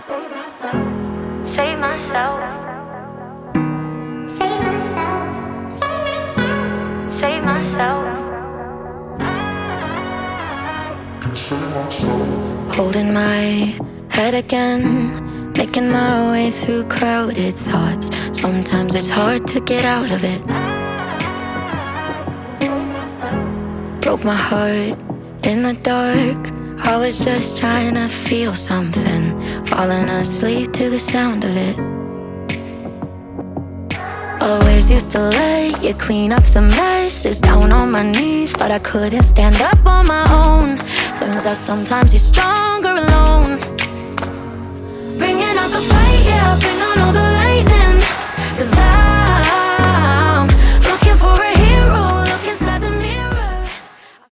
Save myself. Save myself. Save myself. Holding my head again, making my way through crowded thoughts. Sometimes it's hard to get out of it. Broke my heart in the dark. I was just trying to feel something, falling asleep to the sound of it. Always used to let you clean up the messes. Down on my knees, thought I couldn't stand up on my own. Turns out sometimes you're stronger alone. Bringing out the fight, yeah, bring on all the lightning. 'Cause I